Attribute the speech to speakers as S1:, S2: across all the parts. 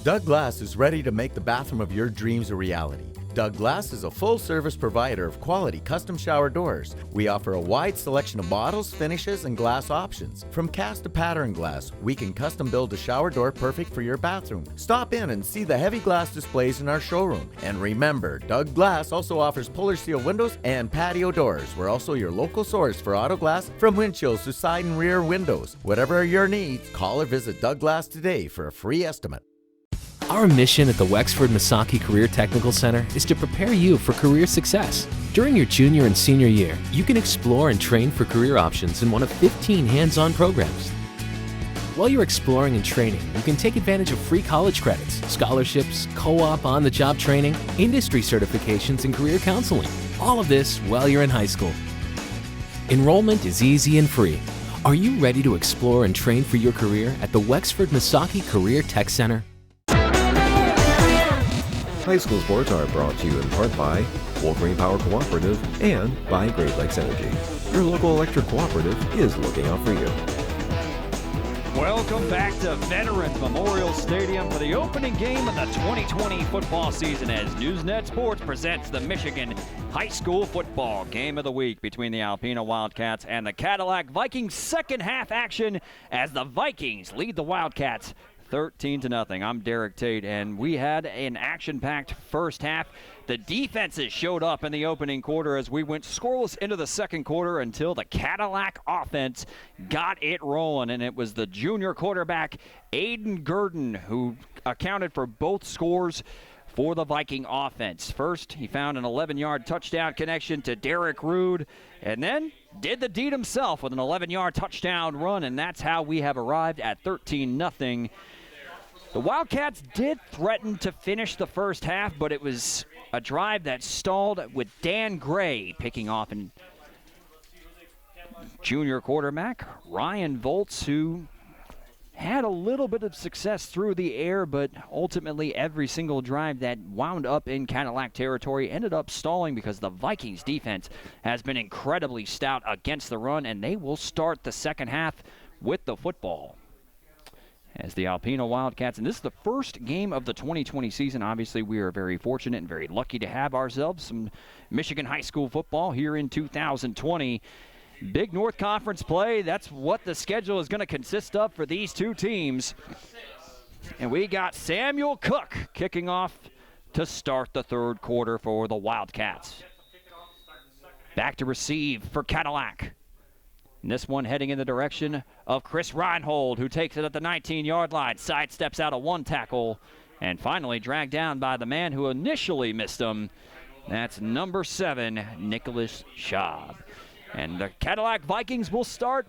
S1: Doug Glass is ready to make the bathroom of your dreams a reality. Doug Glass is a full-service provider of quality custom shower doors. We offer a wide selection of models, finishes, and glass options. From cast to pattern glass, we can custom build a shower door perfect for your bathroom. Stop in and see the heavy glass displays in our showroom. And remember, Doug Glass also offers puller seal windows and patio doors. We're also your local source for auto glass, from windshields to side and rear windows. Whatever your needs, call or visit Doug Glass today for a free estimate.
S2: Our mission at the Wexford Misaki Career Technical Center is to prepare you for career success. During your junior and senior year, you can explore and train for career options in one of 15 hands-on programs. While you're exploring and training, you can take advantage of free college credits, scholarships, co-op on-the-job training, industry certifications, and career counseling. All of this while you're in high school. Enrollment is easy and free. Are you ready to explore and train for your career at the Wexford Misaki Career Tech Center?
S3: High school sports are brought to you in part by Wolverine Power Cooperative and by Great Lakes Energy. Your local electric cooperative is looking out for you.
S4: Welcome back to Veterans Memorial Stadium for the opening game of the 2020 football season as Newsnet Sports presents the Michigan High School Football Game of the Week between the Alpena Wildcats and the Cadillac Vikings. Second half action as the Vikings lead the Wildcats 13-0. I'm Derek Tate, and we had an action-packed first half. The defenses showed up in the opening quarter as we went scoreless into the second quarter until the Cadillac offense got it rolling, and it was the junior quarterback, Aiden Gurdon, who accounted for both scores for the Viking offense. First, he found an 11-yard touchdown connection to Derek Rude, and then did the deed himself with an 11-yard touchdown run, and that's how we have arrived at 13-0. The Wildcats did threaten to finish the first half, but it was a drive that stalled with Dan Gray picking off and junior quarterback Ryan Volts, who had a little bit of success through the air, but ultimately every single drive that wound up in Cadillac territory ended up stalling because the Vikings defense has been incredibly stout against the run, and they will start the second half with the football. As the Alpena Wildcats, and this is the first game of the 2020 season. Obviously, we are very fortunate and very lucky to have ourselves some Michigan high school football here in 2020. Big North Conference play, that's what the schedule is going to consist of for these two teams. And we got Samuel Cook kicking off to start the third quarter for the Wildcats. Back to receive for Cadillac. And this one heading in the direction of Chris Reinhold, who takes it at the 19-yard line, sidesteps out of one tackle, and finally dragged down by the man who initially missed him. That's number 7, Nicholas Schaub. And the Cadillac Vikings will start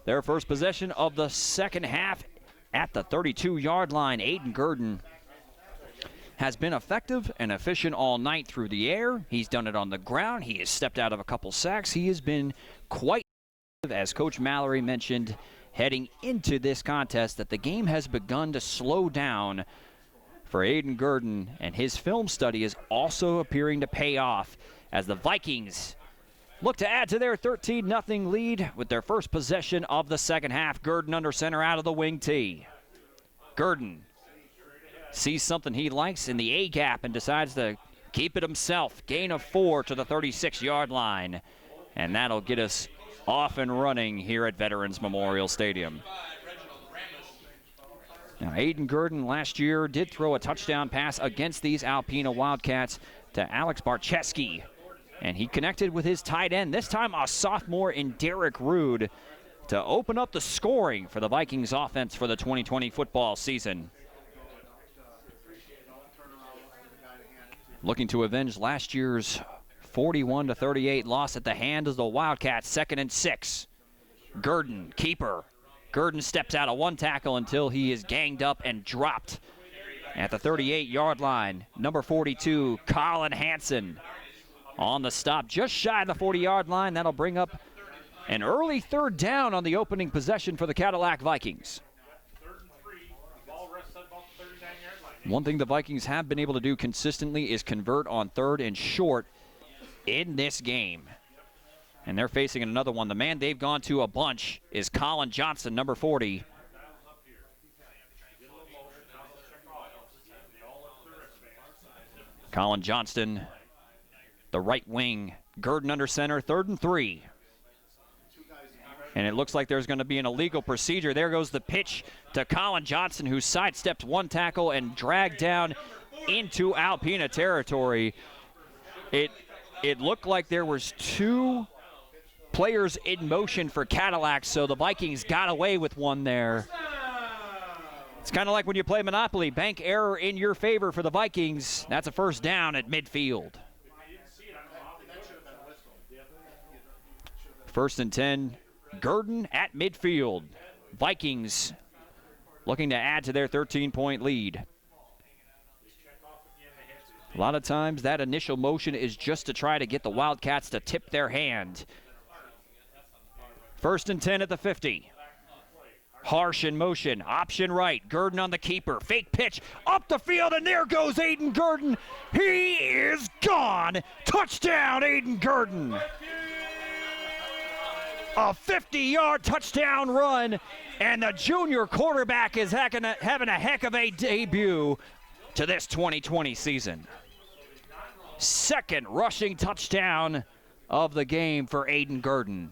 S4: their first possession of the second half at the 32-yard line. Aiden Gurdon has been effective and efficient all night through the air. He's done it on the ground. He has stepped out of a couple sacks. He has been quite, as Coach Mallory mentioned heading into this contest, that the game has begun to slow down for Aiden Gurdon, and his film study is also appearing to pay off as the Vikings look to add to their 13-0 lead with their first possession of the second half. Gurdon under center out of the wing tee. Gurdon sees something he likes in the A-gap and decides to keep it himself. Gain of 4 to the 36-yard line, and that'll get us off and running here at Veterans Memorial Stadium. Now, Aiden Gurdon last year did throw a touchdown pass against these Alpena Wildcats to Alex Barcheski, and he connected with his tight end, this time a sophomore in Derek Rude, to open up the scoring for the Vikings offense for the 2020 football season. Looking to avenge last year's 41-38 loss at the hand of the Wildcats, 2nd and 6. Gurdon, keeper. Gurdon steps out of one tackle until he is ganged up and dropped at the 38-yard line. Number 42, Colin Hansen, on the stop just shy of the 40-yard line. That'll bring up an early third down on the opening possession for the Cadillac Vikings. One thing the Vikings have been able to do consistently is convert on 3rd and short in this game. And they're facing another one. The man they've gone to a bunch is Colin Johnson, number 40. Colin Johnston, the right wing. Gurdon under center, 3rd and 3. And it looks like there's going to be an illegal procedure. There goes the pitch to Colin Johnston, who sidestepped one tackle and dragged down into Alpena territory. It looked like there was 2 players in motion for Cadillac, so the Vikings got away with one there. It's kind of like when you play Monopoly. Bank error in your favor for the Vikings. That's a first down at midfield. 1st and 10. Gurdon at midfield. Vikings looking to add to their 13-point lead. A lot of times that initial motion is just to try to get the Wildcats to tip their hand. 1st and 10 at the 50. Harsh in motion. Option right. Gurdon on the keeper. Fake pitch up the field, and there goes Aiden Gurdon. He is gone. Touchdown, Aiden Gurdon. A 50-yard touchdown run, and the junior quarterback is having a heck of a debut to this 2020 season. 2nd rushing touchdown of the game for Aiden Gurdon.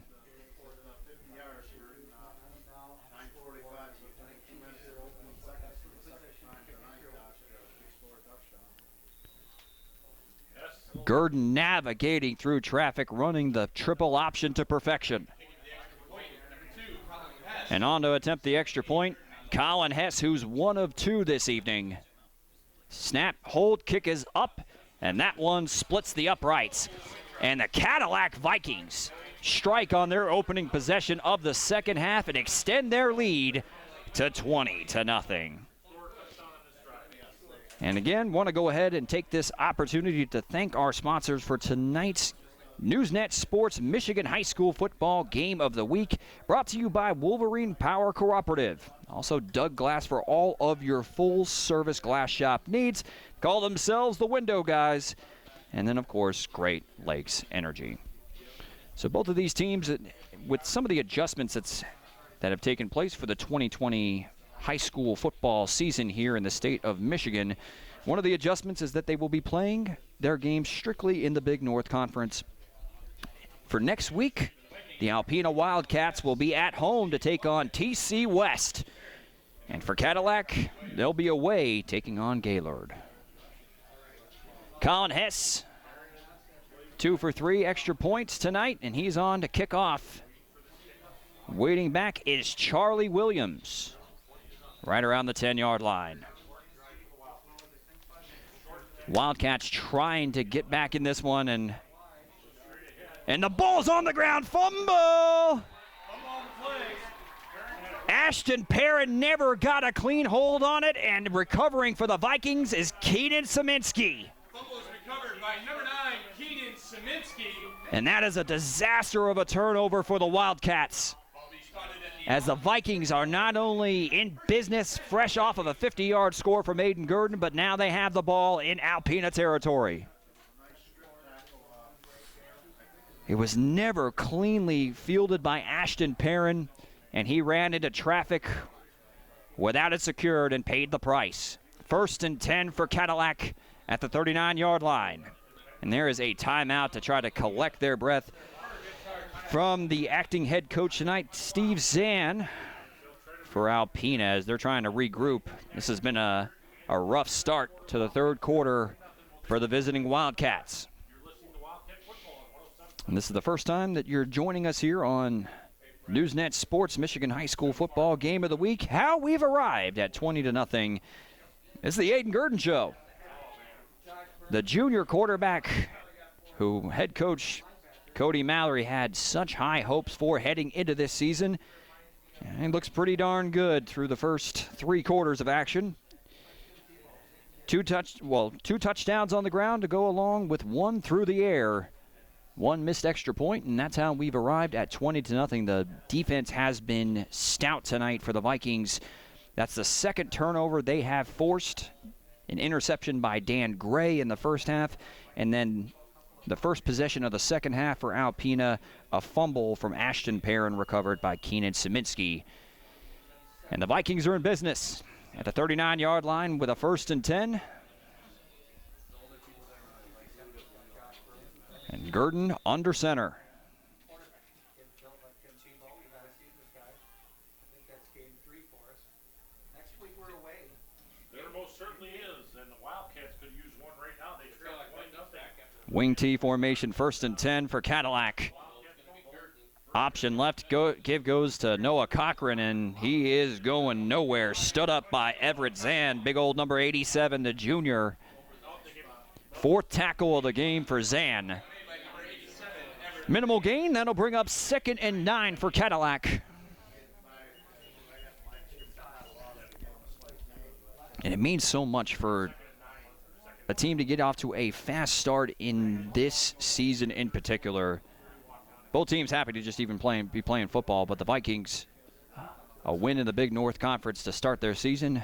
S4: Gurdon navigating through traffic, running the triple option to perfection. And on to attempt the extra point, Colin Hess, who's 1 of 2 this evening. Snap, hold, kick is up, and that one splits the uprights. And the Cadillac Vikings strike on their opening possession of the second half and extend their lead to 20-0. And again, want to go ahead and take this opportunity to thank our sponsors for tonight's Newsnet Sports Michigan High School Football Game of the Week, brought to you by Wolverine Power Cooperative. Also, Doug Glass for all of your full-service glass shop needs. Call themselves the Window Guys. And then, of course, Great Lakes Energy. So both of these teams, with some of the adjustments that have taken place for the 2020 high school football season here in the state of Michigan, one of the adjustments is that they will be playing their games strictly in the Big North Conference. For next week, the Alpena Wildcats will be at home to take on TC West. And for Cadillac, they'll be away taking on Gaylord. Colin Hess, 2 for 3 extra points tonight, and he's on to kick off. Waiting back is Charlie Williams, right around the 10-yard line. Wildcats trying to get back in this one, and the ball's on the ground. Fumble! Ashton Perrin never got a clean hold on it, and recovering for the Vikings is Keenan Szyminski.
S5: Fumble is recovered by number 9, Keenan Szyminski.
S4: And that is a disaster of a turnover for the Wildcats, as the Vikings are not only in business fresh off of a 50-yard score from Aiden Gurdon, but now they have the ball in Alpena territory. It was never cleanly fielded by Ashton Perrin, and he ran into traffic without it secured and paid the price. 1st and 10 for Cadillac at the 39-yard line. And there is a timeout to try to collect their breath from the acting head coach tonight, Steve Zahn, for Alpena, as they're trying to regroup. This has been a rough start to the 3rd quarter for the visiting Wildcats. And this is the first time that you're joining us here on Newsnet Sports Michigan High School Football Game of the Week. How we've arrived at 20-0. It's the Aiden Gurdon Show. The junior quarterback who head coach Cody Mallory had such high hopes for heading into this season. And it looks pretty darn good through the first 3 quarters of action. 2 touchdowns on the ground to go along with 1 through the air. 1 missed extra point, and that's how we've arrived at 20-0. The defense has been stout tonight for the Vikings. That's the 2nd turnover they have forced. An interception by Dan Gray in the first half, and then the first possession of the second half for Alpena, a fumble from Ashton Perrin recovered by Keenan Szyminski. And the Vikings are in business at the 39-yard line with a 1st and 10. Gurdon under center.
S5: There most certainly is, and the Wildcats could use one right now. They trail 1-0.
S4: Wing T formation, 1st and 10 for Cadillac. Option left, give goes to Noah Cochran, and he is going nowhere. Stood up by Everett Zan, big old number 87, the junior. 4th tackle of the game for Zan. Minimal gain, that'll bring up 2nd and 9 for Cadillac. And it means so much for a team to get off to a fast start in this season in particular. Both teams happy to just even be playing football, but the Vikings, a win in the Big North Conference to start their season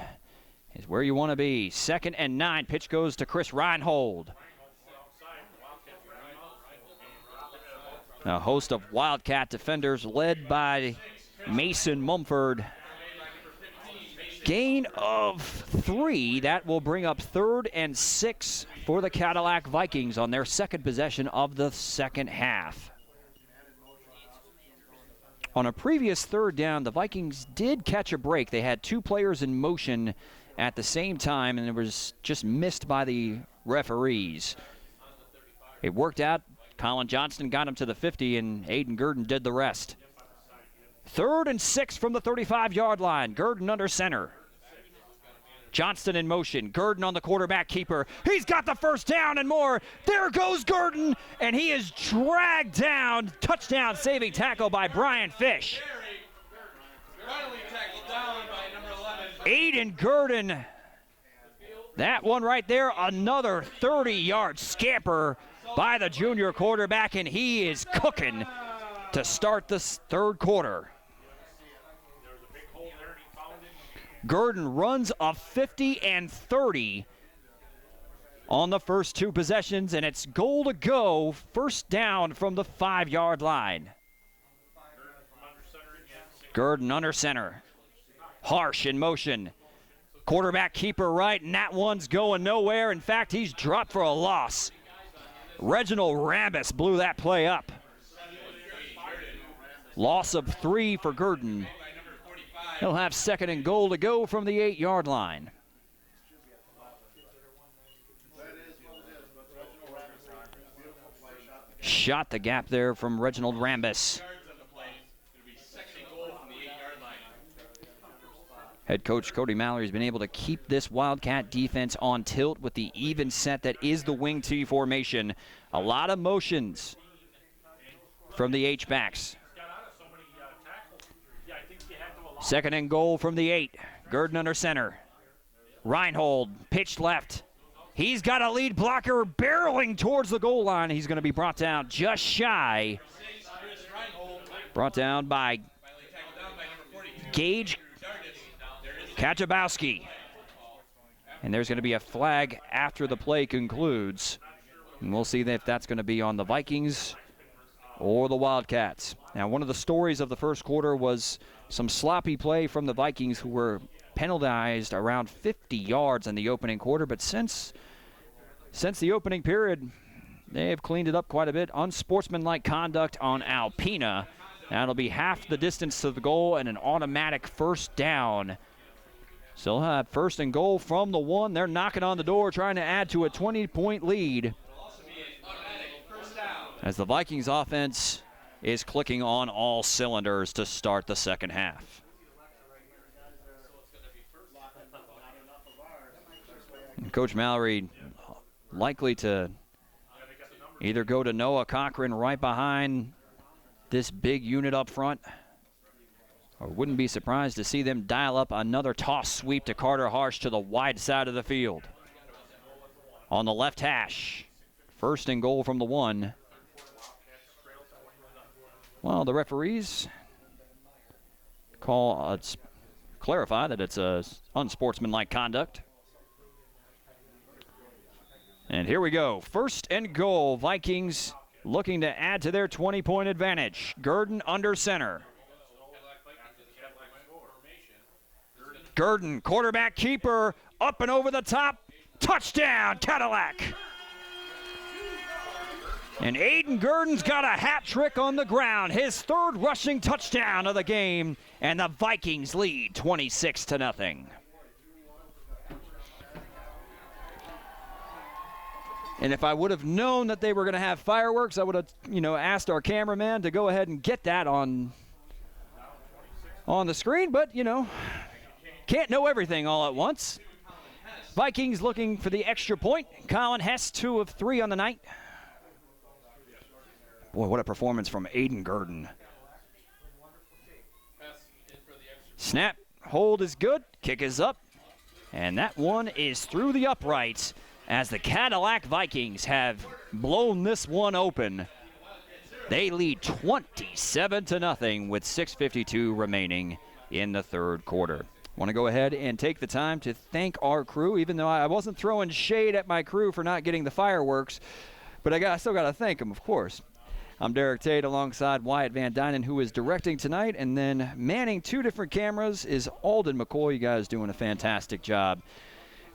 S4: is where you want to be. 2nd and 9, pitch goes to Chris Reinhold. A host of Wildcat defenders led by Mason Mumford. Gain of 3, that will bring up 3rd and 6 for the Cadillac Vikings on their 2nd possession of the 2nd half. On a previous 3rd down, the Vikings did catch a break. They had 2 players in motion at the same time, and it was just missed by the referees. It worked out. Colin Johnston got him to the 50, and Aiden Gurdon did the rest. 3rd and 6 from the 35-yard line. Gurdon under center. Johnston in motion. Gurdon on the quarterback keeper. He's got the 1st down and more. There goes Gurdon, and he is dragged down. Touchdown saving tackle by Brian Fish. Aiden Gurdon. That one right there, another 30-yard scamper by the junior quarterback, and he is cooking to start this 3rd quarter. Gurdon runs a 50 and 30 on the first 2 possessions, and it's goal to go, 1st down from the 5-yard line. Gurdon under center. Harsh in motion. Quarterback keeper right, and that one's going nowhere. In fact, he's dropped for a loss. Reginald Rambis blew that play up. Loss of 3 for Gurdon. He'll have 2nd and goal to go from the 8-yard line. Shot the gap there from Reginald Rambis. Head coach Cody Mallory has been able to keep this Wildcat defense on tilt with the even set that is the wing T formation. A lot of motions from the H-backs. 2nd and goal from the 8. Gurdon under center. Reinhold pitched left. He's got a lead blocker barreling towards the goal line. He's going to be brought down just shy. Brought down by Gage Kachabowski. And there's going to be a flag after the play concludes. And we'll see if that's going to be on the Vikings or the Wildcats. Now, one of the stories of the 1st quarter was some sloppy play from the Vikings, who were penalized around 50 yards in the opening quarter. But since the opening period, they have cleaned it up quite a bit. Unsportsmanlike conduct on Alpena. That'll be half the distance to the goal and an automatic 1st down. Still have 1st and goal from the 1. They're knocking on the door, trying to add to a 20-point lead, as the Vikings offense is clicking on all cylinders to start the 2nd half. And Coach Mallory likely to either go to Noah Cochran right behind this big unit up front, or wouldn't be surprised to see them dial up another toss sweep to Carter Harsh to the wide side of the field. On the left hash, 1st and goal from the 1. Well, the referees clarify that it's a unsportsmanlike conduct. And here we go. 1st and goal. Vikings looking to add to their 20-point advantage. Gurdon under center. Gurdon, quarterback keeper, up and over the top. Touchdown, Cadillac. And Aiden Gurdon's got a hat trick on the ground, his third rushing touchdown of the game, and the Vikings lead 26-0. And if I would have known that they were going to have fireworks, I would have, asked our cameraman to go ahead and get that on the screen. But, can't know everything all at once. Vikings looking for the extra point. Colin Hess, 2 of 3 on the night. Boy, what a performance from Aiden Gurdon. Snap, hold is good, kick is up, and that one is through the uprights as the Cadillac Vikings have blown this one open. They lead 27-0 with 6:52 remaining in the third quarter. Want to go ahead and take the time to thank our crew, even though I wasn't throwing shade at my crew for not getting the fireworks, but I still got to thank them, of course. I'm Derek Tate alongside Wyatt Van Dynen, who is directing tonight, and then manning 2 different cameras is Alden McCoy. You guys doing a fantastic job.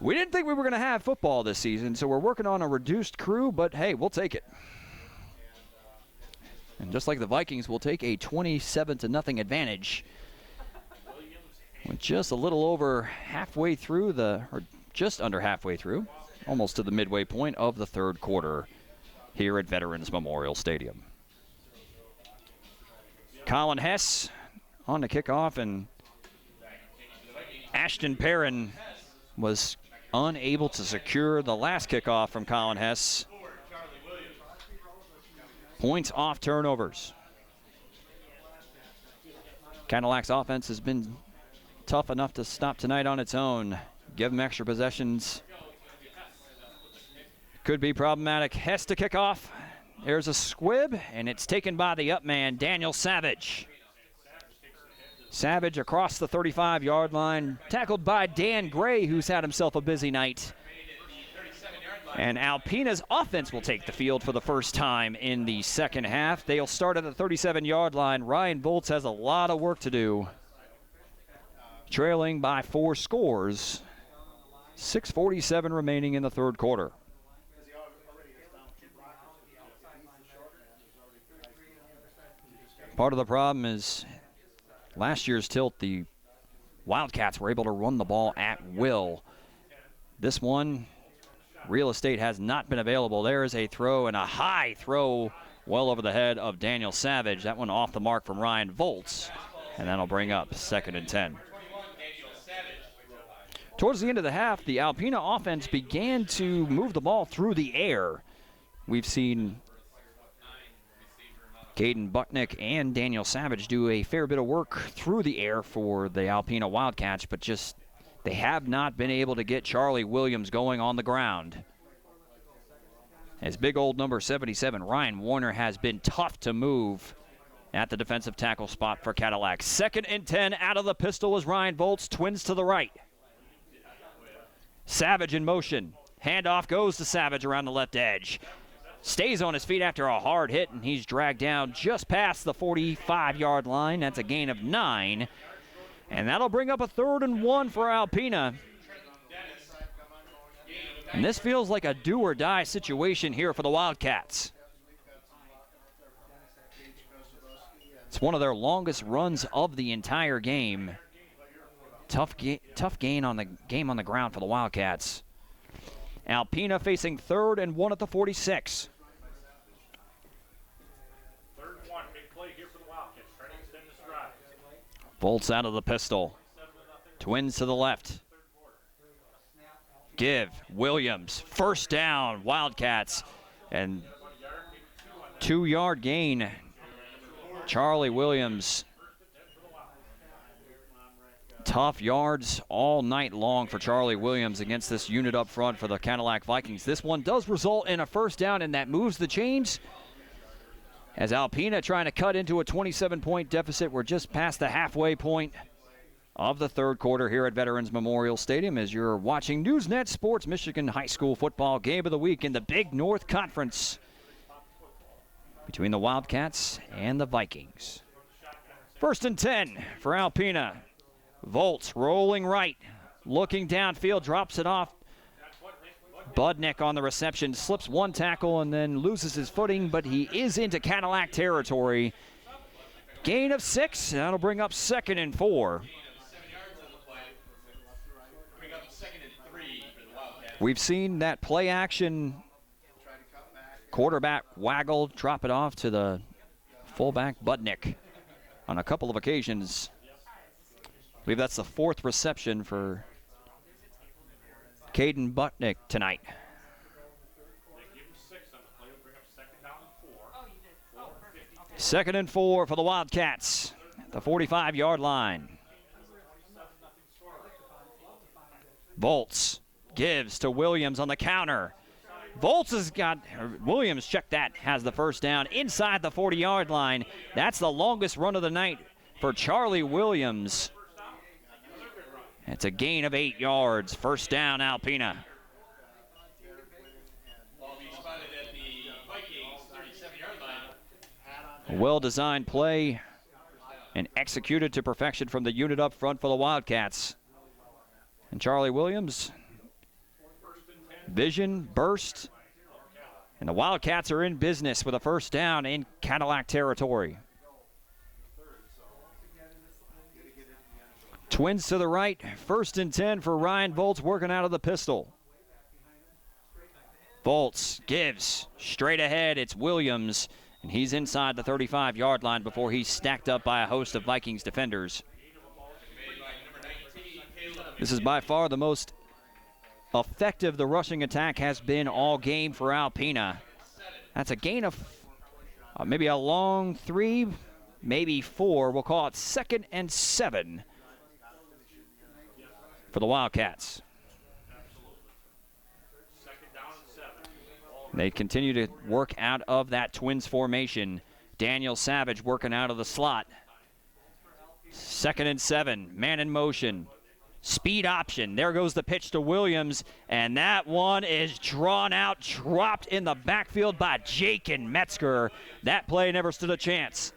S4: We didn't think we were going to have football this season, so we're working on a reduced crew, but hey, we'll take it. And just like the Vikings, we'll take a 27-0 advantage. With just a little over halfway through or just under halfway through, almost to the midway point of the third quarter here at Veterans Memorial Stadium. Colin Hess on the kickoff, and Ashton Perrin was unable to secure the last kickoff from Colin Hess. Points off turnovers. Cadillac's offense has been tough enough to stop tonight on its own. Give them extra possessions. Could be problematic. Hess to kick off. There's a squib, and it's taken by the up man, Daniel Savage. Savage across the 35-yard line, tackled by Dan Gray, who's had himself a busy night. And Alpena's offense will take the field for the first time in the second half. They'll start at the 37-yard line. Ryan Volts has a lot of work to do. Trailing by 4 scores. 6:47 remaining in the third quarter. Part of the problem is last year's tilt, the Wildcats were able to run the ball at will. This one, real estate has not been available. There is a throw, and a high throw well over the head of Daniel Savage. That one off the mark from Ryan Volts, and that'll bring up 2nd and 10. Towards the end of the half, the Alpena offense began to move the ball through the air. We've seen Caden Bucknick and Daniel Savage do a fair bit of work through the air for the Alpena Wildcats, but just they have not been able to get Charlie Williams going on the ground. As big old number 77, Ryan Warner, has been tough to move at the defensive tackle spot for Cadillac. 2nd and 10 out of the pistol is Ryan Volts, twins to the right. Savage in motion. Handoff goes to Savage around the left edge. Stays on his feet after a hard hit, and he's dragged down just past the 45-yard line. That's a gain of 9. And that'll bring up a 3rd and 1 for Alpena. And this feels like a do-or-die situation here for the Wildcats. It's one of their longest runs of the entire game. Tough gain on the game on the ground for the Wildcats. Alpena facing 3rd and 1 at the 46. Volts out of the pistol. Twins to the left. Give. Williams. First down. Wildcats. And 2-yard gain. Charlie Williams. Tough yards all night long for Charlie Williams against this unit up front for the Cadillac Vikings. This one does result in a first down, and that moves the chains. As Alpena trying to cut into a 27-point deficit. We're just past the halfway point of the third quarter here at Veterans Memorial Stadium as you're watching Newsnet Sports Michigan High School Football Game of the Week in the Big North Conference between the Wildcats and the Vikings. 1st and 10 for Alpena. Volts rolling right, looking downfield, drops it off Budnick on the reception, slips one tackle and then loses his footing, but he is into Cadillac territory. Gain of 6, that'll bring up 2nd and 4. We've seen that play action quarterback waggle, drop it off to the fullback Budnick on a couple of occasions. I believe that's the 4th reception for Caden Budnick tonight. 2nd and 4 for the Wildcats at the 45-yard line. Volts gives to Williams on the counter. Volts has got, Williams, check that, has the first down inside the 40-yard line. That's the longest run of the night for Charlie Williams. It's a gain of 8 yards. First down, Alpena. A well-designed play and executed to perfection from the unit up front for the Wildcats. And Charlie Williams, vision, burst, and the Wildcats are in business with a first down in Cadillac territory. Twins to the right, 1st and 10 for Ryan Volts working out of the pistol. Volts gives straight ahead, it's Williams, and he's inside the 35-yard line before he's stacked up by a host of Vikings defenders. This is by far the most effective the rushing attack has been all game for Alpena. That's a gain of maybe a long 3, maybe 4. We'll call it 2nd and 7 for the Wildcats. They continue to work out of that Twins formation. Daniel Savage working out of the slot. 2nd and 7, man in motion. Speed option. There goes the pitch to Williams, and that one is drawn out, dropped in the backfield by Jakin Metzger. That play never stood a chance.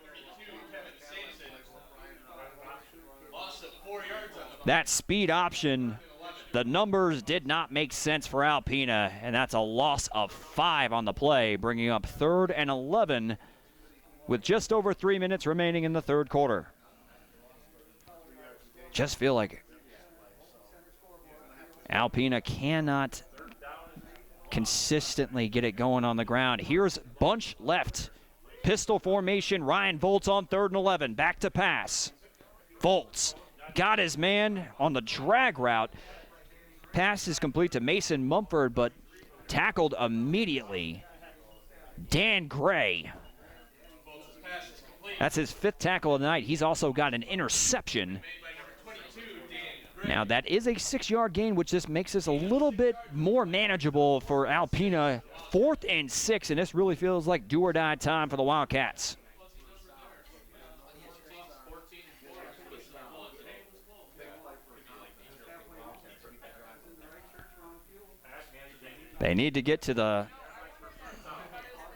S4: That speed option, the numbers did not make sense for Alpena, and that's a loss of 5 on the play, bringing up 3rd and 11 with just over 3 minutes remaining in the 3rd quarter. Just feel like Alpena cannot consistently get it going on the ground. Here's bunch left. Pistol formation, Ryan Volts on 3rd and 11. Back to pass. Volts got his man on the drag route. Pass is complete to Mason Mumford, but tackled immediately. Dan Gray. That's his 5th tackle of the night. He's also got an interception. Now, that is a 6-yard gain, which just makes this a little bit more manageable for Alpena. 4th and 6, and this really feels like do-or-die time for the Wildcats. They need to get to the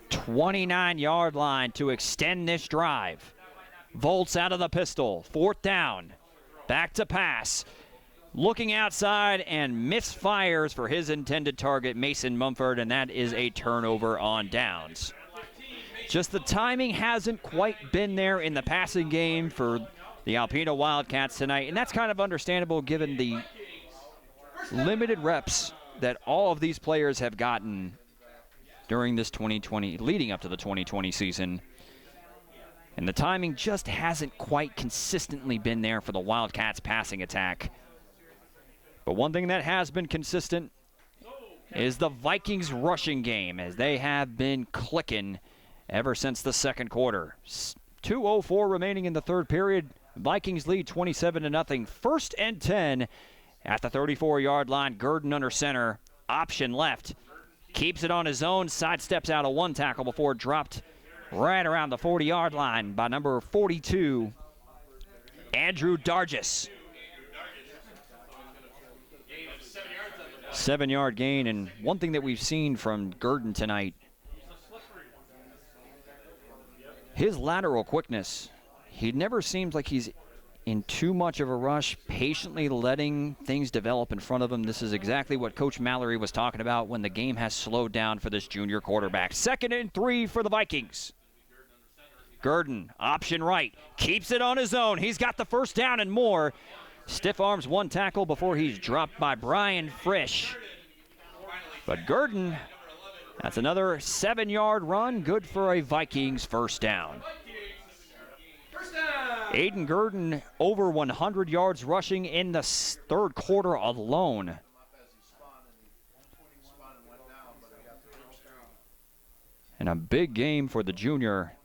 S4: 29-yard line to extend this drive. Volts out of the pistol. 4th down. Back to pass. Looking outside and misfires for his intended target, Mason Mumford, and that is a turnover on downs. Just the timing hasn't quite been there in the passing game for the Alpena Wildcats tonight, and that's kind of understandable given the limited reps that all of these players have gotten during this 2020, leading up to the 2020 season. And the timing just hasn't quite consistently been there for the Wildcats passing attack. But one thing that has been consistent is the Vikings rushing game, as they have been clicking ever since the 2nd quarter. 2:04 remaining in the 3rd period. Vikings lead 27-0. 1st and 10 at the 34-yard line. Gurdon under center. Option left. Keeps it on his own. Sidesteps out of one tackle before dropped right around the 40-yard line by number 42, Andrew Dargis. 7-yard gain, and one thing that we've seen from Gurdon tonight, his lateral quickness. He never seems like he's in too much of a rush, patiently letting things develop in front of him. This is exactly what Coach Mallory was talking about when the game has slowed down for this junior quarterback. 2nd and 3 for the Vikings. Gurdon, option right, keeps it on his own. He's got the first down and more. Stiff arms one tackle before he's dropped by Brian Frisch. But Gurdon, that's another 7-yard run, good for a Vikings first down. Aiden Gurdon over 100 yards rushing in the third quarter alone. And a big game for the junior,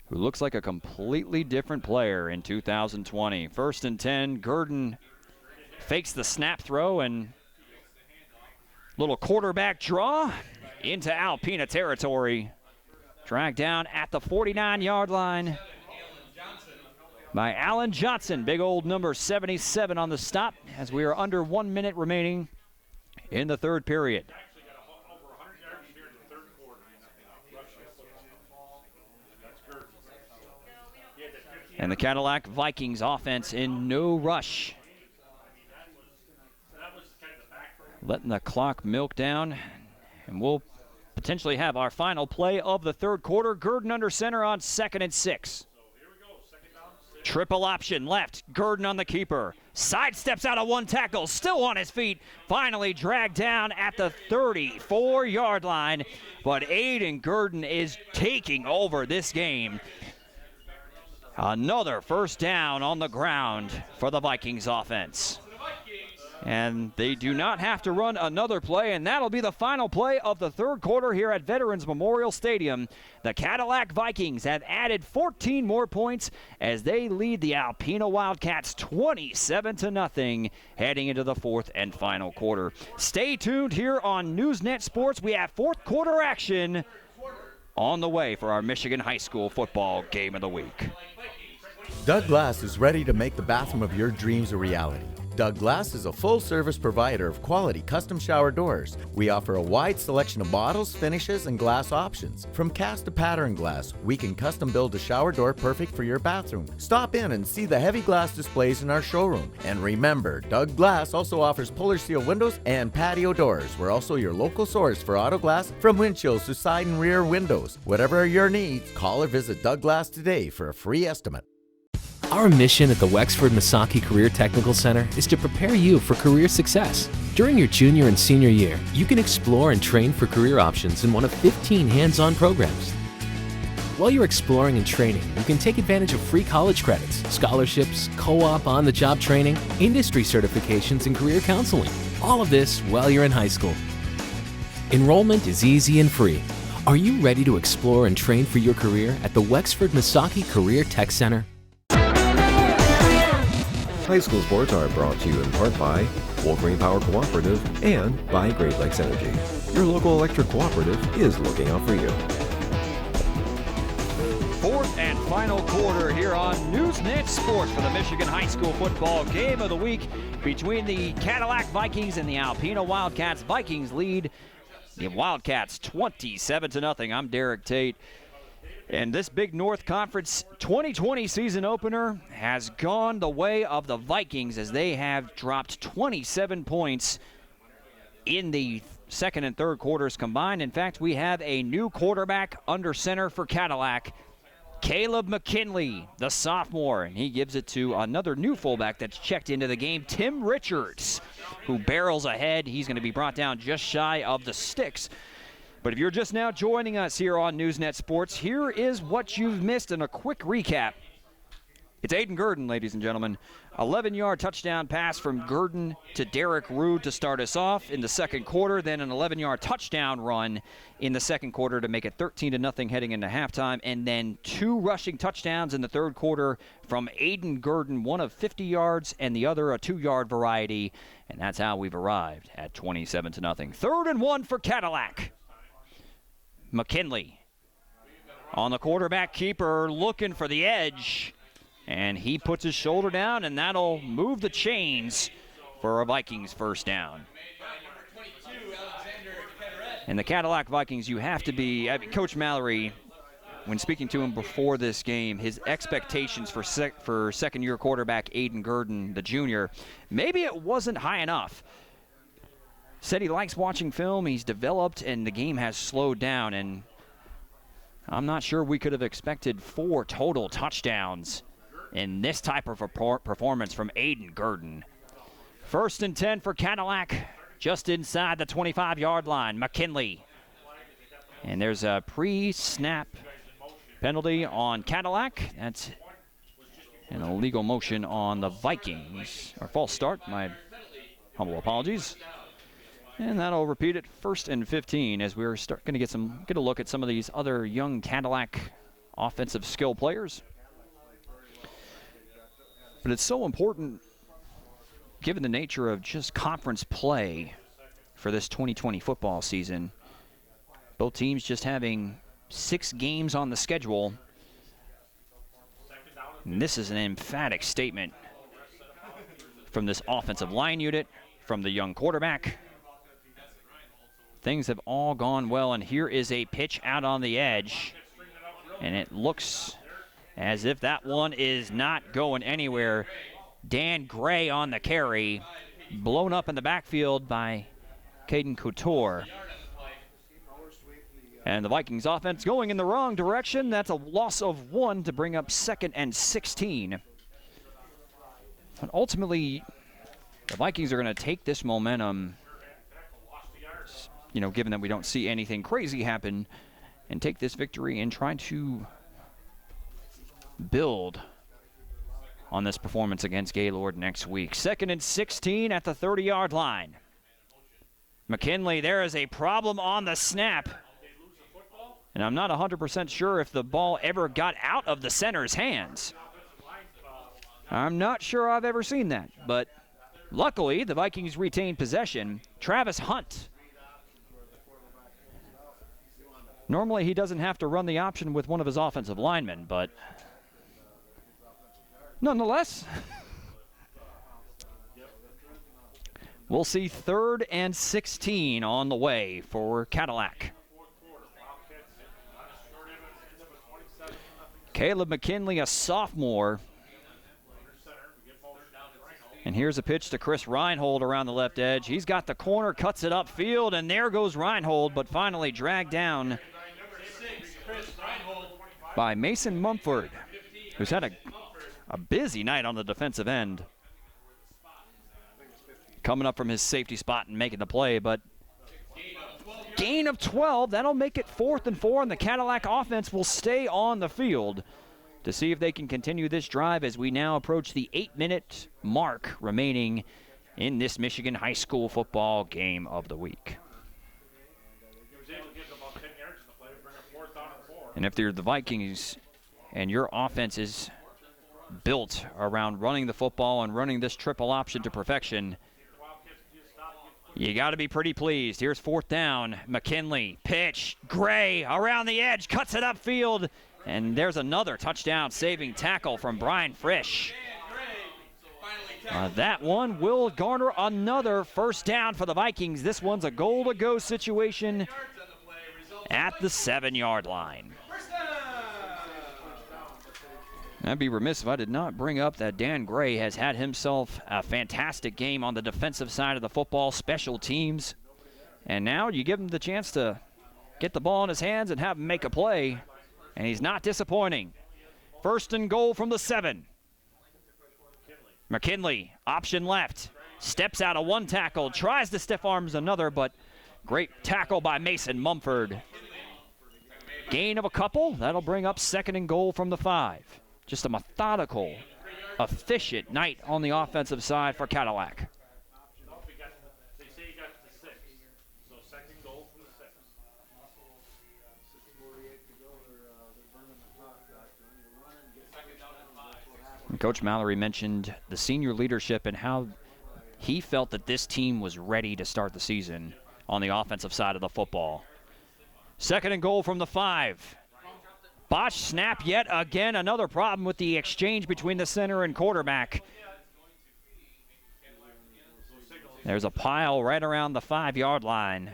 S4: who looks like a completely different player in 2020. 1st and 10, Gurdon fakes the snap throw and little quarterback draw into Alpena territory. Dragged down at the 49-yard line by Allen Johnson. Big old number 77 on the stop as we are under 1 minute remaining in the third period. And the Cadillac Vikings offense in no rush. Letting the clock milk down, and we'll potentially have our final play of the third quarter. Gurdon under center on 2nd and 6. Triple option left. Gurdon on the keeper. Sidesteps out of one tackle. Still on his feet. Finally dragged down at the 34-yard line. But Aiden Gurdon is taking over this game. Another first down on the ground for the Vikings offense. And they do not have to run another play, and that'll be the final play of the third quarter here at Veterans Memorial Stadium. The Cadillac Vikings have added 14 more points as they lead the Alpena Wildcats 27-0 heading into the fourth and final quarter. Stay tuned here on Newsnet Sports. We have fourth quarter action on the way for our Michigan High School football game of the week.
S1: Doug Glass is ready to make the bathroom of your dreams a reality. Doug Glass is a full-service provider of quality custom shower doors. We offer a wide selection of models, finishes, and glass options. From cast to pattern glass, we can custom build a shower door perfect for your bathroom. Stop in and see the heavy glass displays in our showroom. And remember, Doug Glass also offers puller seal windows and patio doors. We're also your local source for auto glass, from windshields to side and rear windows. Whatever your needs, call or visit Doug Glass today for a free estimate.
S2: Our mission at the Wexford Misaki Career Technical Center is to prepare you for career success. During your junior and senior year, you can explore and train for career options in one of 15 hands-on programs. While you're exploring and training, you can take advantage of free college credits, scholarships, co-op on-the-job training, industry certifications, and career counseling. All of this while you're in high school. Enrollment is easy and free. Are you ready to explore and train for your career at the Wexford Misaki Career Tech Center?
S3: High school sports are brought to you in part by Wolverine Power Cooperative and by Great Lakes Energy. Your local electric cooperative is looking out for you.
S4: Fourth and final quarter here on Newsnet Sports for the Michigan High School football game of the week between the Cadillac Vikings and the Alpena Wildcats. Vikings lead the Wildcats 27-0. I'm Derek Tate. And this Big North Conference 2020 season opener has gone the way of the Vikings as they have dropped 27 points in the second and third quarters combined. In fact, we have a new quarterback under center for Cadillac, Caleb McKinley, the sophomore, and he gives it to another new fullback that's checked into the game, Tim Richards, who barrels ahead. He's going to be brought down just shy of the sticks. But if you're just now joining us here on Newsnet Sports, here is what you've missed in a quick recap. It's Aiden Gurdon, ladies and gentlemen. 11-yard touchdown pass from Gurdon to Derek Rude to start us off in the second quarter. Then an 11-yard touchdown run in the second quarter to make it 13-0 heading into halftime. And then two rushing touchdowns in the third quarter from Aiden Gurdon, one of 50 yards and the other a 2-yard variety. And that's how we've arrived at 27-0. 3rd and 1 for Cadillac. McKinley on the quarterback keeper looking for the edge, and he puts his shoulder down, and that'll move the chains for a Vikings first down. And the Cadillac Vikings, you have to be, Coach Mallory when speaking to him before this game, his expectations for second-year quarterback Aiden Gurdon, the junior, maybe it wasn't high enough. Said he likes watching film, he's developed, and the game has slowed down. And I'm not sure we could have expected 4 total touchdowns in this type of performance from Aiden Gurdon. 1st and 10 for Cadillac, just inside the 25-yard line. McKinley. And there's a pre-snap penalty on Cadillac. That's an illegal motion on the Vikings. Or false start, my humble apologies. And that'll repeat it 1st and 15 as we're going to get a look at some of these other young Cadillac offensive skill players. But it's so important, given the nature of just conference play for this 2020 football season. Both teams just having 6 games on the schedule. And this is an emphatic statement from this offensive line unit, from the young quarterback. Things have all gone well, and here is a pitch out on the edge. And it looks as if that one is not going anywhere. Dan Gray on the carry, blown up in the backfield by Caden Couture. And the Vikings offense going in the wrong direction. That's a loss of 1 to bring up 2nd and 16. But ultimately, the Vikings are going to take this momentum, you know, given that we don't see anything crazy happen, and take this victory and try to build on this performance against Gaylord next week. 2nd and 16 at the 30-yard line. McKinley, there is a problem on the snap. And I'm not 100% sure if the ball ever got out of the center's hands. I'm not sure I've ever seen that, but luckily the Vikings retained possession. Travis Hunt. Normally he doesn't have to run the option with one of his offensive linemen, but nonetheless, we'll see 3rd and 16 on the way for Cadillac. Caleb McKinley, a sophomore. And here's a pitch to Chris Reinhold around the left edge. He's got the corner, cuts it upfield, and there goes Reinhold, but finally dragged down by Mason Mumford, who's had a busy night on the defensive end. Coming up from his safety spot and making the play, but gain of 12. That'll make it 4th and 4, and the Cadillac offense will stay on the field to see if they can continue this drive as we now approach the 8-minute mark remaining in this Michigan high school football game of the week. And if you're the Vikings and your offense is built around running the football and running this triple option to perfection, you got to be pretty pleased. Here's 4th down. McKinley, pitch, Gray around the edge, cuts it upfield, and there's another touchdown-saving tackle from Brian Frisch. That one will garner another 1st down for the Vikings. This one's a goal-to-go situation at the 7-yard line. I'd be remiss if I did not bring up that Dan Gray has had himself a fantastic game on the defensive side of the football, special teams. And now you give him the chance to get the ball in his hands and have him make a play, and he's not disappointing. 1st and goal from the 7. McKinley, option left, steps out of one tackle, tries to stiff arms another, but great tackle by Mason Mumford. Gain of a couple, that'll bring up 2nd and goal from the 5. Just a methodical, efficient night on the offensive side for Cadillac. And Coach Mallory mentioned the senior leadership and how he felt that this team was ready to start the season on the offensive side of the football. 2nd and goal from the 5. Botch snap yet again. Another problem with the exchange between the center and quarterback. There's a pile right around the 5-yard line.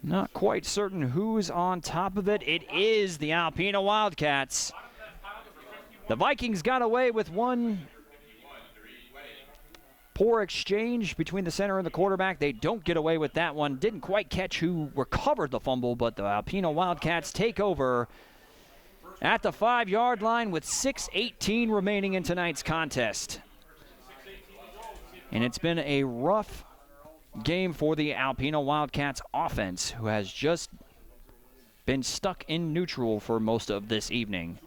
S4: Not quite certain who's on top of it. It is the Alpena Wildcats. The Vikings got away with one poor exchange between the center and the quarterback. They don't get away with that one. Didn't quite catch who recovered the fumble, but the Alpena Wildcats take over at the 5-yard line with 6:18 remaining in tonight's contest. And it's been a rough game for the Alpena Wildcats offense, who has just been stuck in neutral for most of this evening,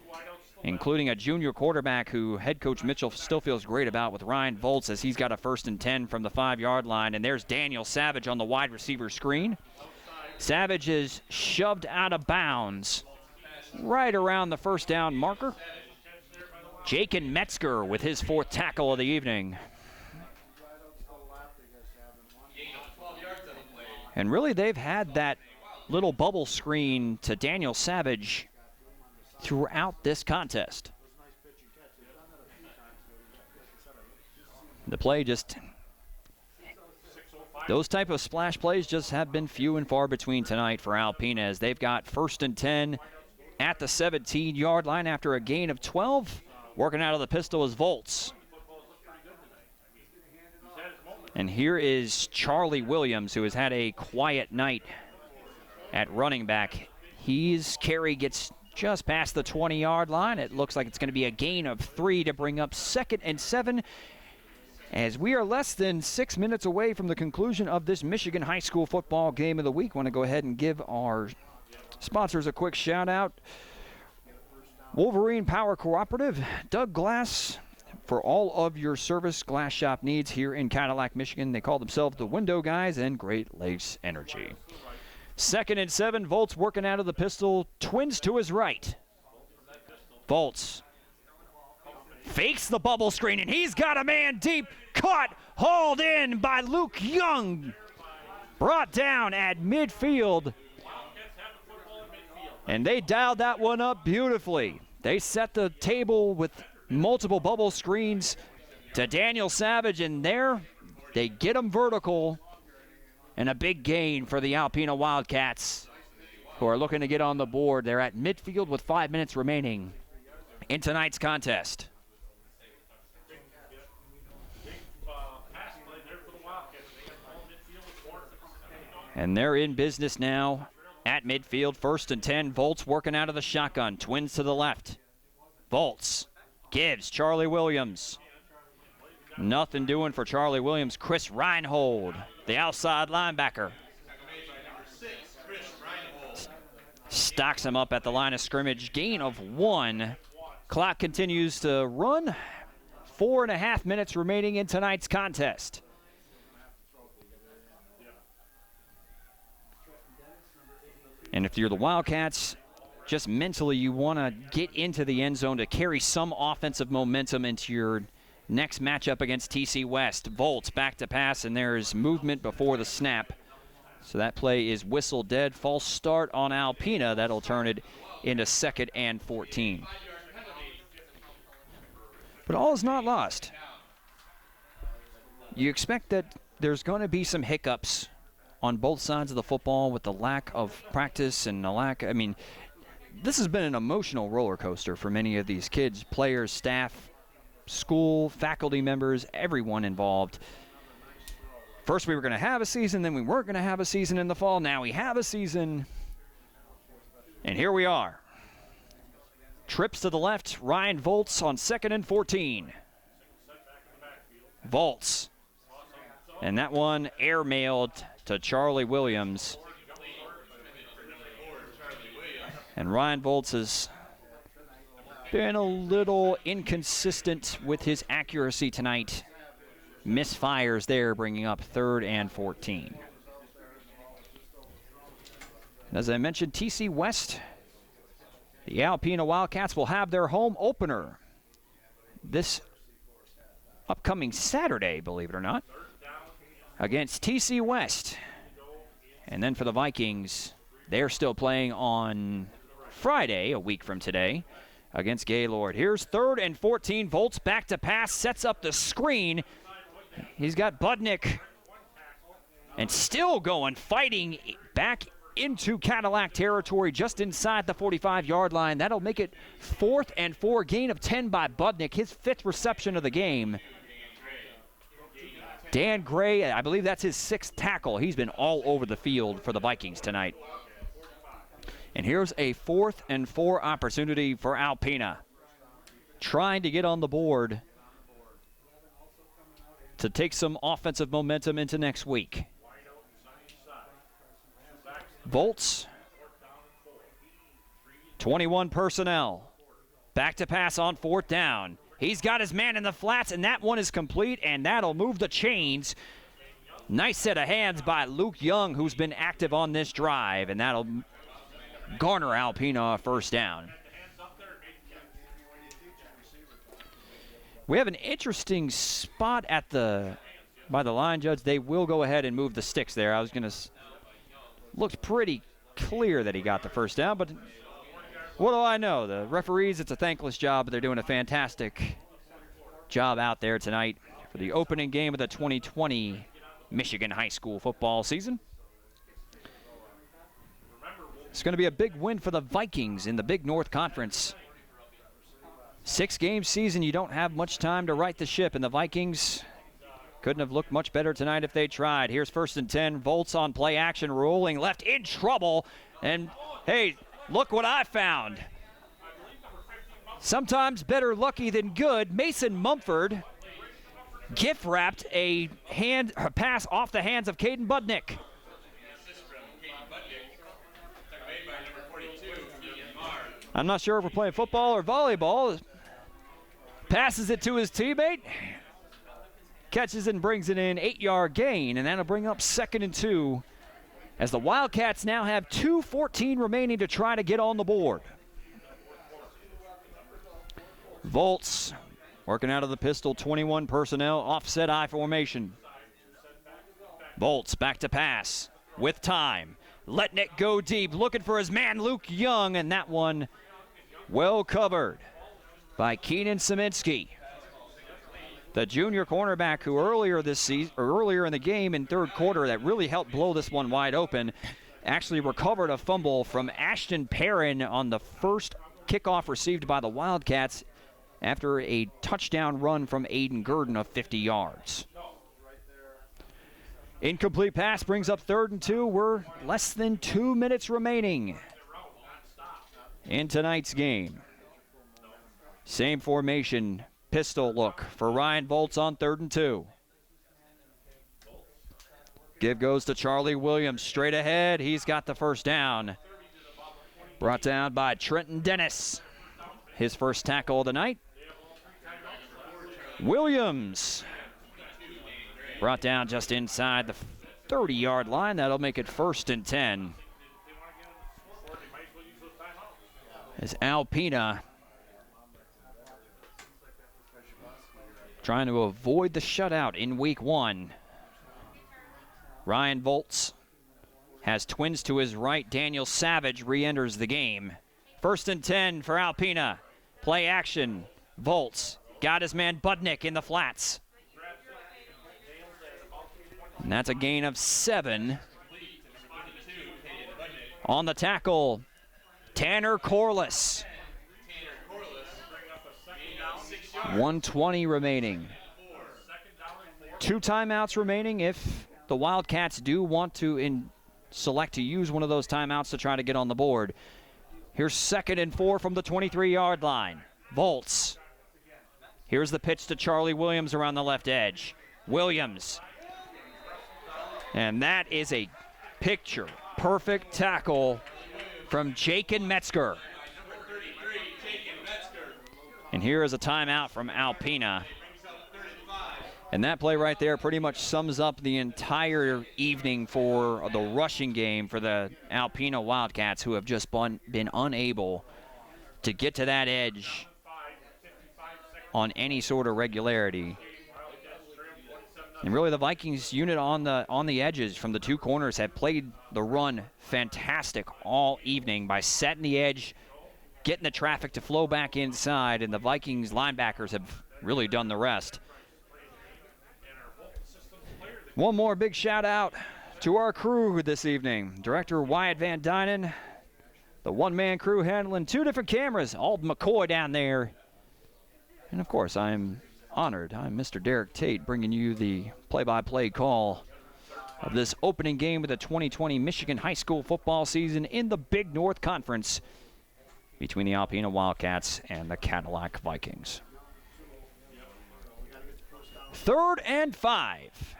S4: including a junior quarterback who head coach Mitchell still feels great about, with Ryan Volts, as he's got a 1st and 10 from the 5-yard line. And there's Daniel Savage on the wide receiver screen. Savage is shoved out of bounds right around the 1st down marker. Jakin Metzger with his 4th tackle of the evening. And really, they've had that little bubble screen to Daniel Savage throughout this contest. The play just, those type of splash plays just have been few and far between tonight for Alpena, as they've got 1st and 10 at the 17-yard line after a gain of 12. Working out of the pistol is Volts. And here is Charlie Williams, who has had a quiet night at running back. His carry gets just past the 20-yard line. It looks like it's going to be a gain of 3 to bring up 2nd and 7, as we are less than 6 minutes away from the conclusion of this Michigan high school football game of the week. Want to go ahead and give our sponsors a quick shout out. Wolverine Power Cooperative, Doug Glass, for all of your service glass shop needs here in Cadillac, Michigan. They call themselves the Window Guys, and Great Lakes Energy. 2nd and 7, Volts working out of the pistol, twins to his right. Volts fakes the bubble screen, and he's got a man deep, caught, hauled in by Luke Young, brought down at midfield. And they dialed that one up beautifully. They set the table with multiple bubble screens to Daniel Savage, and there they get him vertical, and a big gain for the Alpena Wildcats, who are looking to get on the board. They're at midfield with 5 minutes remaining in tonight's contest. And they're in business now at midfield. 1st and 10. Volts working out of the shotgun. Twins to the left. Volts gives Charlie Williams. Nothing doing for Charlie Williams. Chris Reinhold, the outside linebacker, stocks him up at the line of scrimmage. Gain of 1. Clock continues to run. 4.5 minutes remaining in tonight's contest. And if you're the Wildcats, just mentally you want to get into the end zone to carry some offensive momentum into your next matchup against TC West. Volts back to pass, and there's movement before the snap. So that play is whistled dead. False start on Alpena. That'll turn it into 2nd and 14. But all is not lost. You expect that there's going to be some hiccups on both sides of the football with the lack of practice and the lack, I mean, this has been an emotional roller coaster for many of these kids, players, staff, school, faculty members, everyone involved. First we were going to have a season, then we weren't going to have a season in the fall. Now we have a season, and here we are. Trips to the left, Ryan Volts on 2nd and 14. Volts. And that one airmailed to Charlie Williams. And Ryan Volts has been a little inconsistent with his accuracy tonight. Misfires there, bringing up 3rd and 14. As I mentioned, TC West, the Alpena Wildcats will have their home opener this upcoming Saturday, believe it or not, against TC West. And then for the Vikings, they're still playing on Friday, a week from today, against Gaylord. Here's 3rd and 14. Volts back to pass, sets up the screen. He's got Budnick, and still going, fighting back into Cadillac territory just inside the 45-yard line. That'll make it 4th and 4, gain of 10 by Budnick, his 5th reception of the game. Dan Gray, I believe that's his 6th tackle. He's been all over the field for the Vikings tonight. And here's a 4th and 4 opportunity for Alpena, trying to get on the board to take some offensive momentum into next week. Volts, 21 personnel. Back to pass on 4th down. He's got his man in the flats, and that one is complete, and that'll move the chains. Nice set of hands by Luke Young, who's been active on this drive, and that'll garner Alpena a 1st down. We have an interesting spot at by the line, Judge. They will go ahead and move the sticks there. I was going to... Looked pretty clear that he got the 1st down, but what do I know? The referees, it's a thankless job, but they're doing a fantastic job out there tonight for the opening game of the 2020 Michigan high school football season. It's going to be a big win for the Vikings in the Big North Conference. 6-game season, you don't have much time to right the ship, and the Vikings couldn't have looked much better tonight if they tried. Here's 1st and 10. Volts on play action, rolling left, in trouble. And, hey, look what I found. Sometimes better lucky than good. Mason Mumford gift-wrapped a pass off the hands of Caden Budnick. I'm not sure if we're playing football or volleyball. Passes it to his teammate. Catches and brings it in, 8-yard gain, and that'll bring up 2nd and 2 as the Wildcats now have 2:14 remaining to try to get on the board. Volts working out of the pistol, 21 personnel, offset I formation. Volts back to pass with time, letting it go deep, looking for his man Luke Young, and that one well covered by Keenan Szymanski. The junior cornerback who earlier in the game in 3rd quarter that really helped blow this one wide open, actually recovered a fumble from Ashton Perrin on the first kickoff received by the Wildcats after a touchdown run from Aiden Gurdon of 50 yards. Incomplete pass brings up 3rd and 2. We're less than 2 minutes remaining in tonight's game. Same formation. Pistol look for Ryan Volts on 3rd and 2. Give goes to Charlie Williams straight ahead. He's got the 1st down. Brought down by Trenton Dennis. His 1st tackle of the night. Williams brought down just inside the 30-yard line. That'll make it 1st and 10. As Alpena trying to avoid the shutout in week 1. Ryan Volts has twins to his right. Daniel Savage re-enters the game. 1st and 10 for Alpena. Play action. Volts got his man Budnick in the flats. And that's a gain of 7. On the tackle, Tanner Corliss. 1:20 remaining. 2 timeouts remaining if the Wildcats do want to select to use one of those timeouts to try to get on the board. Here's 2nd and 4 from the 23-yard line. Volts. Here's the pitch to Charlie Williams around the left edge. Williams. And that is a picture-perfect tackle from Jacob Metzger. And here is a timeout from Alpena. And that play right there pretty much sums up the entire evening for the rushing game for the Alpena Wildcats, who have just been unable to get to that edge on any sort of regularity. And really the Vikings unit on the edges from the 2 corners have played the run fantastic all evening by setting the edge, getting the traffic to flow back inside, and the Vikings linebackers have really done the rest. One more big shout out to our crew this evening. Director Wyatt Van Dynen, the one-man crew handling 2 different cameras. Alden McCoy down there. And, of course, I'm honored. I'm Mr. Derek Tate, bringing you the play-by-play call of this opening game of the 2020 Michigan high school football season in the Big North Conference between the Alpena Wildcats and the Cadillac Vikings. 3rd and 5.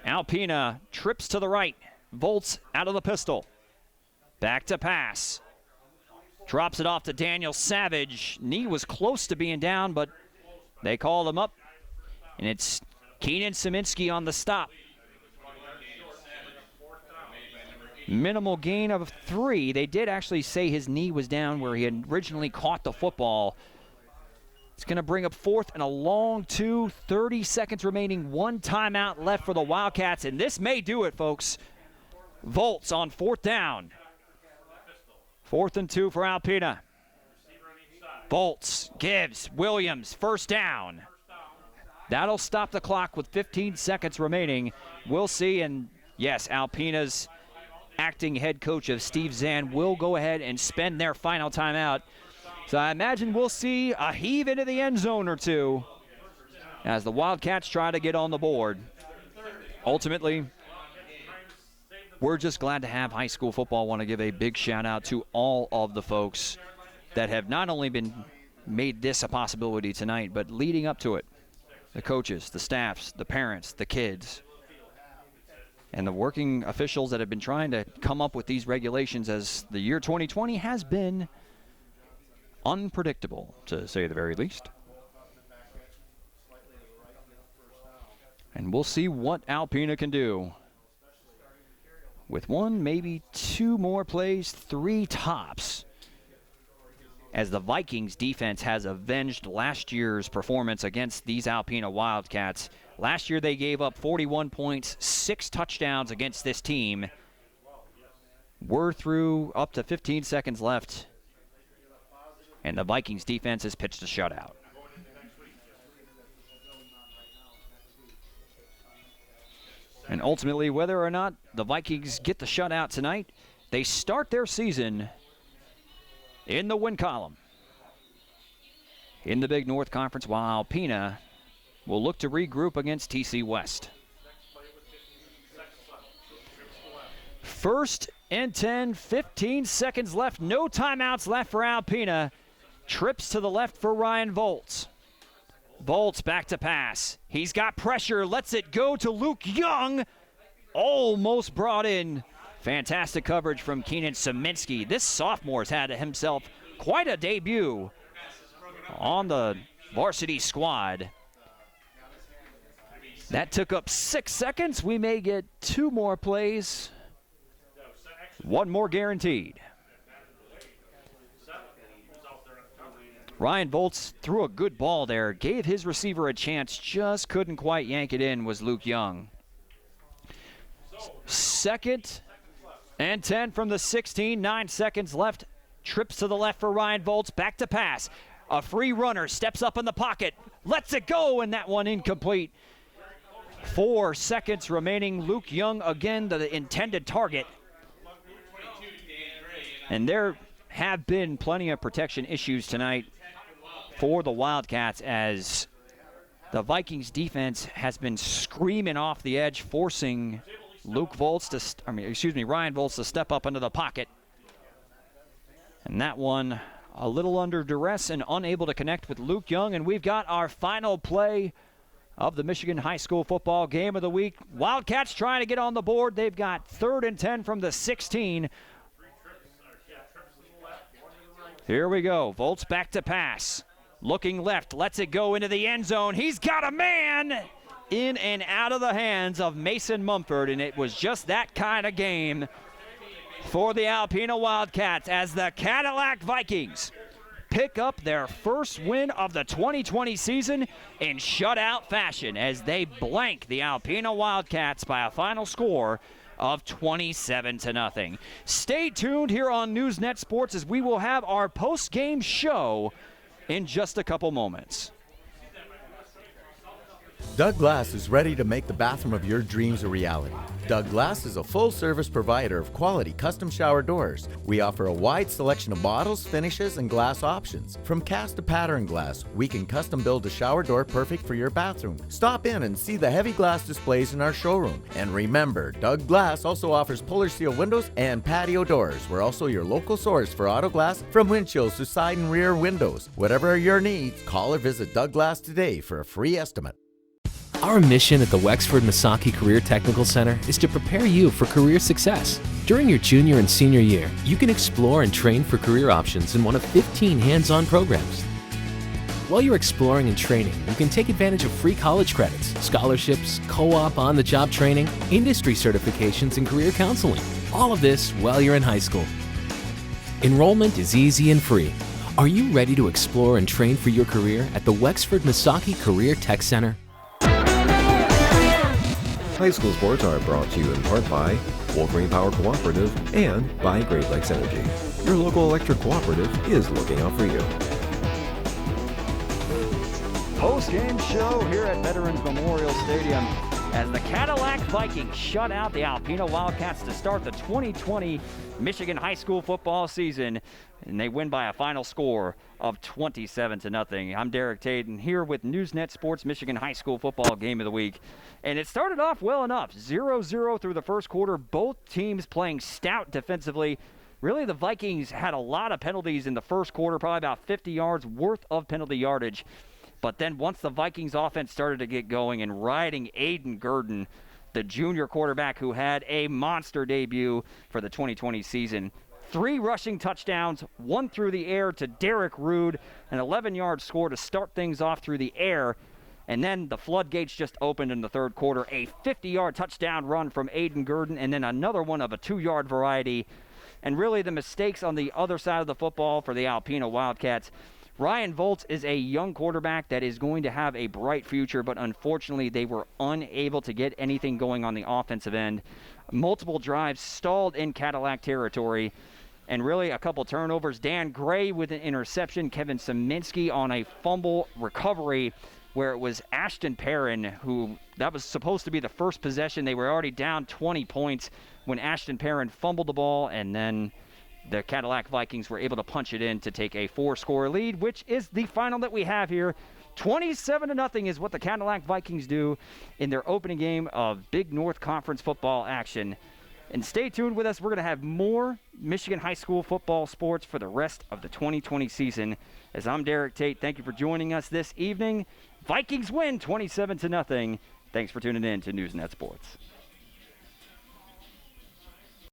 S4: Alpena trips to the right. Volts out of the pistol. Back to pass. Drops it off to Daniel Savage. Knee was close to being down, but they called him up. And it's Keenan Szyminski on the stop. Minimal gain of 3. They did actually say his knee was down where he had originally caught the football. It's going to bring up 4th and a long 2. 30 seconds remaining. 1 timeout left for the Wildcats, and this may do it, folks. Volts on 4th down. 4th and 2 for Alpena. Volts gives Williams 1st down. That'll stop the clock with 15 seconds remaining. We'll see, and yes, Alpena's acting head coach of Steve Zahn will go ahead and spend their final timeout. So I imagine we'll see a heave into the end zone or 2 as the Wildcats try to get on the board. Ultimately, we're just glad to have high school football. Want to give a big shout out to all of the folks that have not only been made this a possibility tonight, but leading up to it. The coaches, the staffs, the parents, the kids, and the working officials that have been trying to come up with these regulations, as the year 2020 has been unpredictable, to say the very least. And we'll see what Alpena can do with 1, maybe 2 more plays, 3 tops, as the Vikings defense has avenged last year's performance against these Alpena Wildcats. Last year they gave up 41 points, 6 touchdowns against this team. We're through up to 15 seconds left, and the Vikings defense has pitched a shutout. And ultimately, whether or not the Vikings get the shutout tonight, they start their season in the win column in the Big North Conference, while Alpena will look to regroup against TC West. 1st and 10, 15 seconds left. No timeouts left for Alpena. Trips to the left for Ryan Volts. Volts back to pass. He's got pressure. Lets it go to Luke Young. Almost brought in. Fantastic coverage from Keenan Szyminski. This sophomore's had himself quite a debut on the varsity squad. That took up 6 seconds. We may get 2 more plays. 1 more guaranteed. Ryan Volts threw a good ball there. Gave his receiver a chance. Just couldn't quite yank it in, was Luke Young. 2nd and 10 from the 16. 9 seconds left. Trips to the left for Ryan Volts. Back to pass. A free runner steps up in the pocket. Lets it go, and that one incomplete. 4 seconds remaining. Luke Young again the intended target. And there have been plenty of protection issues tonight for the Wildcats, as the Vikings defense has been screaming off the edge, forcing Ryan Volts to step up into the pocket. And that one a little under duress and unable to connect with Luke Young. And we've got our final play of the Michigan high school football game of the week. Wildcats trying to get on the board. They've got 3rd and 10 from the 16. Here we go. Volts back to pass. Looking left, lets it go into the end zone. He's got a man in and out of the hands of Mason Mumford, and it was just that kind of game for the Alpena Wildcats as the Cadillac Vikings pick up their first win of the 2020 season in shutout fashion as they blank the Alpena Wildcats by a final score of 27-0. Stay tuned here on Newsnet Sports as we will have our post-game show in just a couple moments.
S1: Doug Glass is ready to make the bathroom of your dreams a reality. Doug Glass is a full-service provider of quality custom shower doors. We offer a wide selection of models, finishes, and glass options. From cast to pattern glass, we can custom build a shower door perfect for your bathroom. Stop in and see the heavy glass displays in our showroom. And remember, Doug Glass also offers puller seal windows and patio doors. We're also your local source for auto glass, from windshields to side and rear windows. Whatever are your needs, call or visit Doug Glass today for a free estimate.
S2: Our mission at the Wexford Misaki Career Technical Center is to prepare you for career success. During your junior and senior year, you can explore and train for career options in one of 15 hands-on programs. While you're exploring and training, you can take advantage of free college credits, scholarships, co-op on-the-job training, industry certifications, and career counseling. All of this while you're in high school. Enrollment is easy and free. Are you ready to explore and train for your career at the Wexford Misaki Career Tech Center?
S3: High school sports are brought to you in part by Wolverine Power Cooperative and by Great Lakes Energy. Your local electric cooperative is looking out for you.
S4: Post-game show here at Veterans Memorial Stadium as the Cadillac Vikings shut out the Alpena Wildcats to start the 2020 Michigan high school football season, and they win by a final score of 27-0. I'm Derek Tate, and here with Newsnet Sports Michigan high school football game of the week. And it started off well enough, 0-0 through the first quarter, both teams playing stout defensively. Really, the Vikings had a lot of penalties in the first quarter, probably about 50 yards worth of penalty yardage. But then once the Vikings offense started to get going and riding Aiden Gurdon, the junior quarterback who had a monster debut for the 2020 season, 3 rushing touchdowns, 1 through the air to Derek Rude, an 11-yard score to start things off through the air. And then the floodgates just opened in the third quarter. A 50-yard touchdown run from Aiden Gurdon, and then another one of a 2-yard variety. And really the mistakes on the other side of the football for the Alpena Wildcats. Ryan Voltz is a young quarterback that is going to have a bright future, but unfortunately they were unable to get anything going on the offensive end. Multiple drives stalled in Cadillac territory, and really a couple turnovers. Dan Gray with an interception, Kevin Szyminski on a fumble recovery where it was Ashton Perrin who, that was supposed to be the first possession. They were already down 20 points when Ashton Perrin fumbled the ball, and then the Cadillac Vikings were able to punch it in to take a 4-score lead, which is the final that we have here. 27-0 is what the Cadillac Vikings do in their opening game of Big North Conference football action. And stay tuned with us. We're going to have more Michigan high school football sports for the rest of the 2020 season. As I'm Derek Tate, thank you for joining us this evening. Vikings win 27-0. Thanks for tuning in to Newsnet Sports.